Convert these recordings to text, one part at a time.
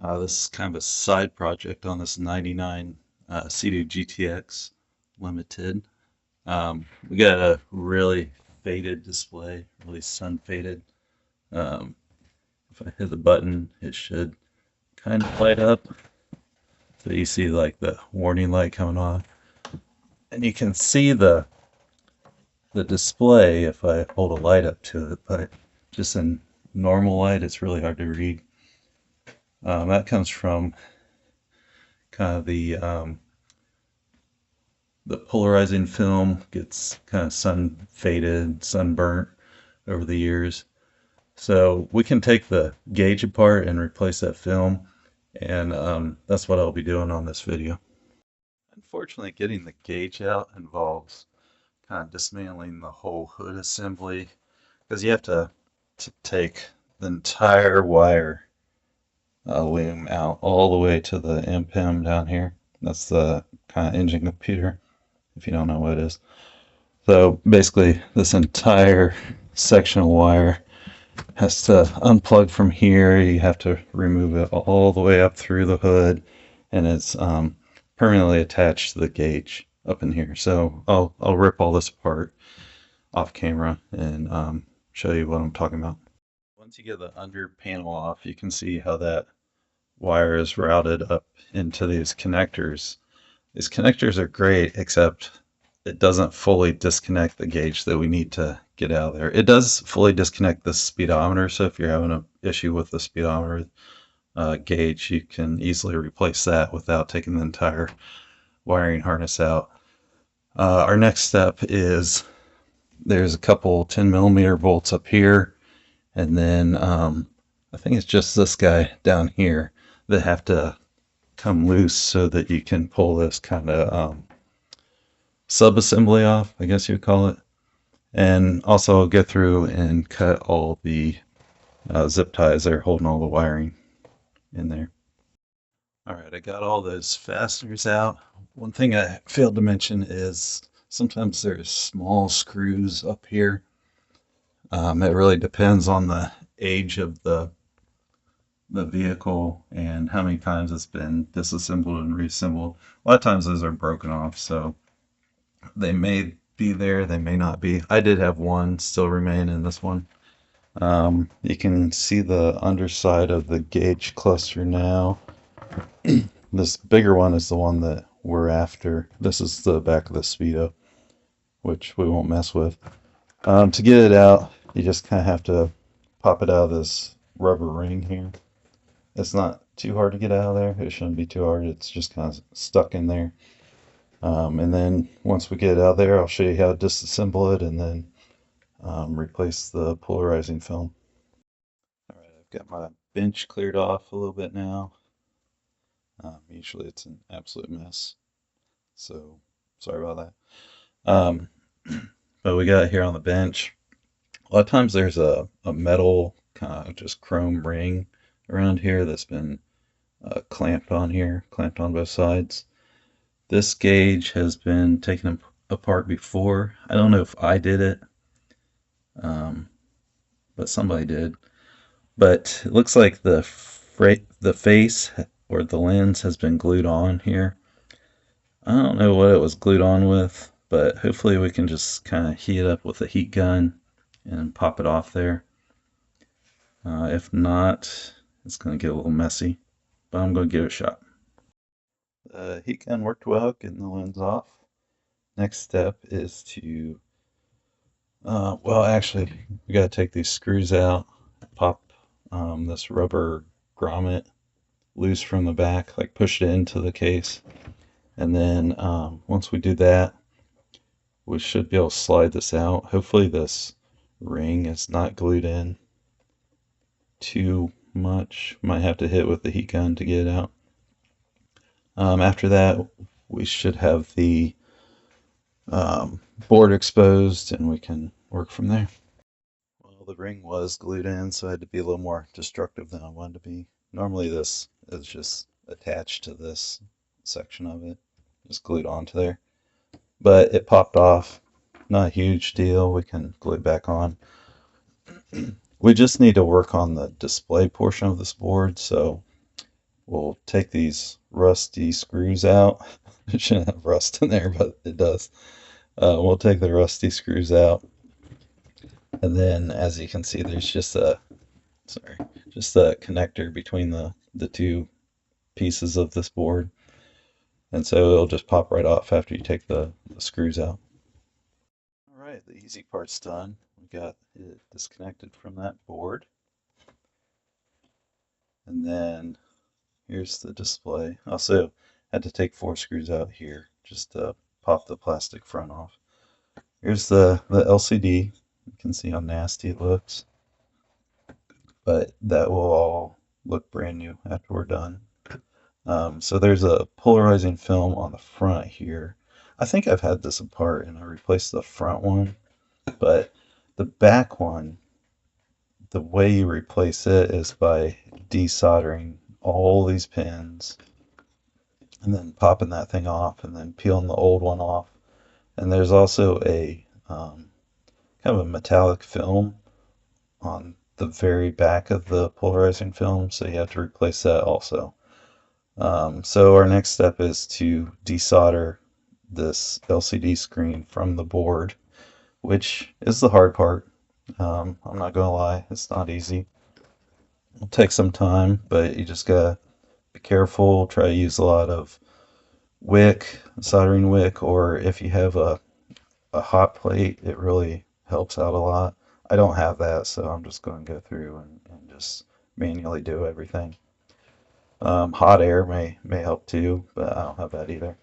This is kind of a side project on this 99 SeaDoo GTX Limited. We got a really faded display, really sun faded. Um, if I hit the button, it should kind of light up. So you see like the warning light coming on. And you can see the display if I hold a light up to it, but just in normal light, it's really hard to read. That comes from kind of the polarizing film gets kind of sun faded, sunburnt over the years. So we can take the gauge apart and replace that film, and that's what I'll be doing on this video. Unfortunately, getting the gauge out involves kind of dismantling the whole hood assembly because you have to take the entire wire loom out all the way to the MPEM down here. That's the kind of engine computer, if you don't know what it is. So basically, this entire section of wire has to unplug from here. You have to remove it all the way up through the hood, and it's permanently attached to the gauge up in here. So I'll rip all this apart off camera and show you what I'm talking about. Once you get the under panel off, you can see how that wire is routed up into these connectors. These connectors are great, except it doesn't fully disconnect the gauge that we need to get out of there. It does fully disconnect the speedometer, so if you're having an issue with the speedometer gauge, you can easily replace that without taking the entire wiring harness out. Our next step is there's a couple 10mm bolts up here, and then I think it's just this guy down here that have to come loose so that you can pull this kind of sub-assembly off, I guess you'd call it. And also I'll go through and cut all the zip ties that are holding all the wiring in there. Alright, I got all those fasteners out. One thing I failed to mention is sometimes there's small screws up here. It really depends on the age of the vehicle and how many times it's been disassembled and reassembled. A lot of times those are broken off, so they may be there, they may not be. I did have one still remain in this one. You can see the underside of the gauge cluster now. This bigger one is the one that we're after. This is the back of the Speedo, which we won't mess with. To get it out, you just kind of have to pop it out of this rubber ring here. It's not too hard to get out of there. It shouldn't be too hard. It's just kind of stuck in there. And then once we get it out of there, I'll show you how to disassemble it and then replace the polarizing film. Alright, I've got my bench cleared off a little bit now. Usually it's an absolute mess, so sorry about that. But we got it here on the bench. A lot of times there's a metal kind of just chrome ring around here that's been clamped on here, clamped on both sides. This gauge has been taken apart before. I don't know if I did it, but somebody did. But it looks like the face or the lens has been glued on here. I don't know what it was glued on with, but hopefully we can just kind of heat it up with a heat gun and pop it off there. If not, it's going to get a little messy, but I'm going to give it a shot. The heat gun worked well, getting the lens off. Next step is to, well, actually, we got to take these screws out, pop this rubber grommet loose from the back, like push it into the case. And then once we do that, we should be able to slide this out. Hopefully this ring is not glued in too much. Might have to hit with the heat gun to get it out. After that, we should have the board exposed and we can work from there. Well, the ring was glued in, so I had to be a little more destructive than I wanted to be. Normally this is just attached to this section of it, just glued onto there. But it popped off. Not a huge deal. We can glue it back on. We just need to work on the display portion of this board, so we'll take these rusty screws out. It shouldn't have rust in there, but it does. We'll take the rusty screws out, and then as you can see, there's just a sorry, just a connector between the two pieces of this board, and so it'll just pop right off after you take the screws out. All right, the easy part's done. We got it disconnected from that board, and then here's the display. Also had to take 4 screws out here just to pop the plastic front off. Here's the LCD. You can see how nasty it looks, but that will all look brand new after we're done. So there's a polarizing film on the front here. I think I've had this apart and I replaced the front one, but the back one, the way you replace it is by desoldering all these pins and then popping that thing off and then peeling the old one off. And there's also a kind of a metallic film on the very back of the polarizing film, so you have to replace that also. So our next step is to desolder this LCD screen from the board, which is the hard part. I'm not gonna lie, it's not easy. It'll take some time, but you just gotta be careful. Try to use a lot of wick, soldering wick, or if you have a hot plate, it really helps out a lot. I don't have that, so I'm just going to go through and just manually do everything. Hot air may help too, but I don't have that either.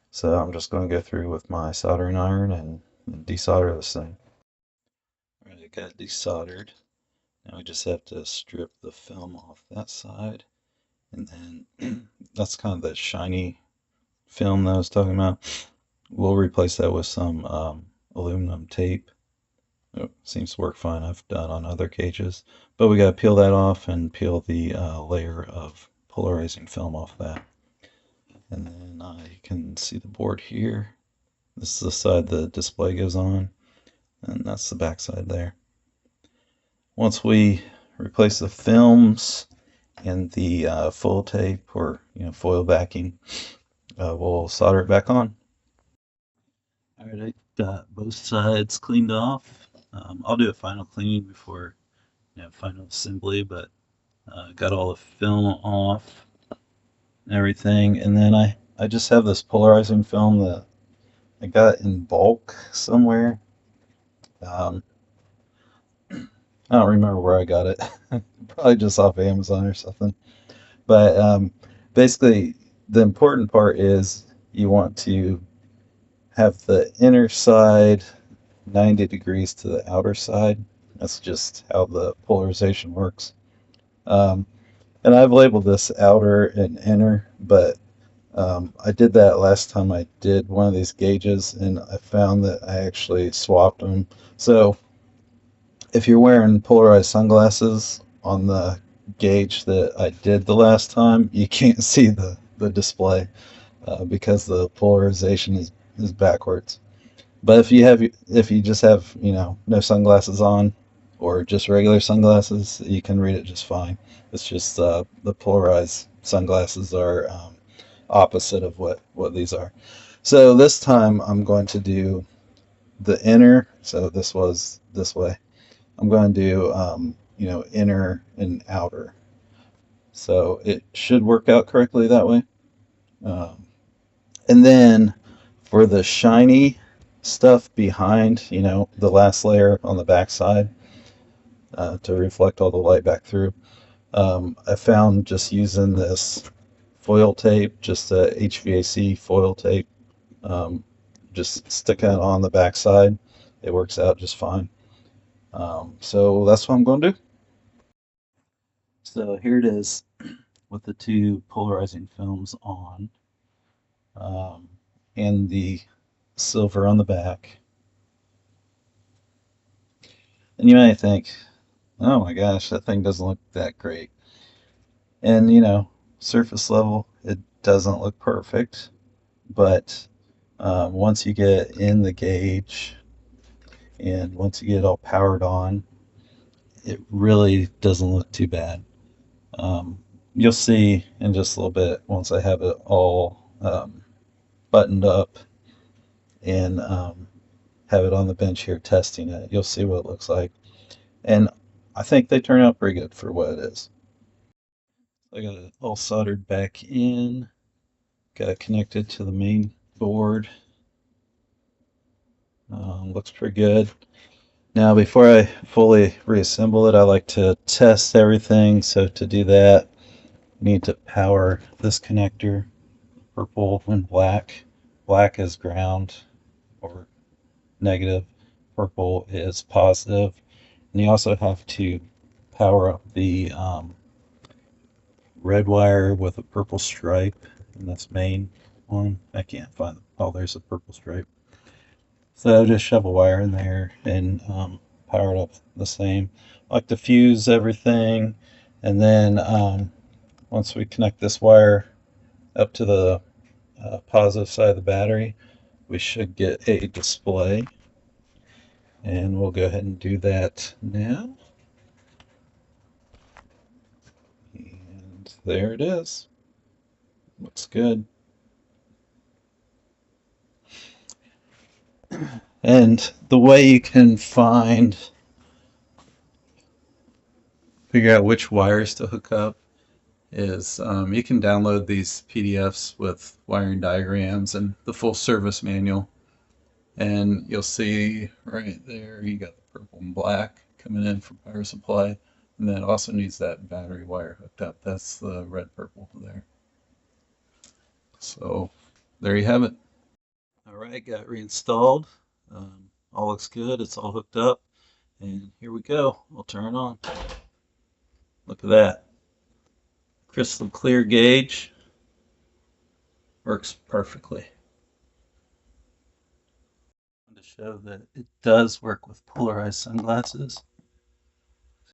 So I'm just going to go through with my soldering iron and desolder this thing. All right, I got it desoldered. Now we just have to strip the film off that side, and then that's kind of the shiny film that I was talking about. We'll replace that with some aluminum tape. Oh, seems to work fine. I've done on other cages, but we got to peel that off and peel the layer of polarizing film off that. And then you can see the board here. This is the side the display goes on, and that's the back side there. Once we replace the films and the full tape or foil backing, we'll solder it back on. All right, I got both sides cleaned off. I'll do a final cleaning before final assembly, but got all the film off and everything. And then I just have this polarizing film that I got in bulk somewhere. Um, I don't remember where I got it. Probably just off Amazon or something. But basically, the important part is you want to have the inner side 90 degrees to the outer side. That's just how the polarization works. Um, and I've labeled this outer and inner, but I did that last time I did one of these gauges, and I found that I actually swapped them. So if you're wearing polarized sunglasses on the gauge that I did the last time, you can't see the display because the polarization is backwards. But if you just have no sunglasses on or just regular sunglasses, you can read it just fine. It's just the polarized sunglasses are opposite of what these are. So this time I'm going to do the inner. So this was this way. I'm going to do inner and outer. So it should work out correctly that way. Um, and then for the shiny stuff behind, the last layer on the back side to reflect all the light back through, I found just using this foil tape, just a HVAC foil tape, um, just stick it on the back side. It works out just fine. So that's what I'm going to do. So here it is with the two polarizing films on um, and the silver on the back. And you might think, oh my gosh, that thing doesn't look that great. And surface level, it doesn't look perfect, but once you get in the gauge and once you get it all powered on, it really doesn't look too bad. Um, you'll see in just a little bit once I have it all buttoned up and have it on the bench here testing it. You'll see what it looks like. And I think they turn out pretty good for what it is. I got it all soldered back in, got it connected to the main board. Looks pretty good. Now, before I fully reassemble it, I like to test everything. So to do that, I need to power this connector, purple and black. Black is ground or negative, purple is positive. And you also have to power up the red wire with a purple stripe, and that's main one. I can't find them. Oh, there's a purple stripe. So just shove a wire in there and power it up the same. I like to fuse everything, and then once we connect this wire up to the positive side of the battery, we should get a display. And we'll go ahead and do that now. And there it is. Looks good. And the way you can figure out which wires to hook up is you can download these PDFs with wiring diagrams and the full service manual. And you'll see right there, you got the purple and black coming in from power supply. And then it also needs that battery wire hooked up. That's the red purple there. So there you have it. All right, got reinstalled. All looks good. It's all hooked up. And here we go. We'll turn it on. Look at that. Crystal clear gauge. Works perfectly. To show that it does work with polarized sunglasses.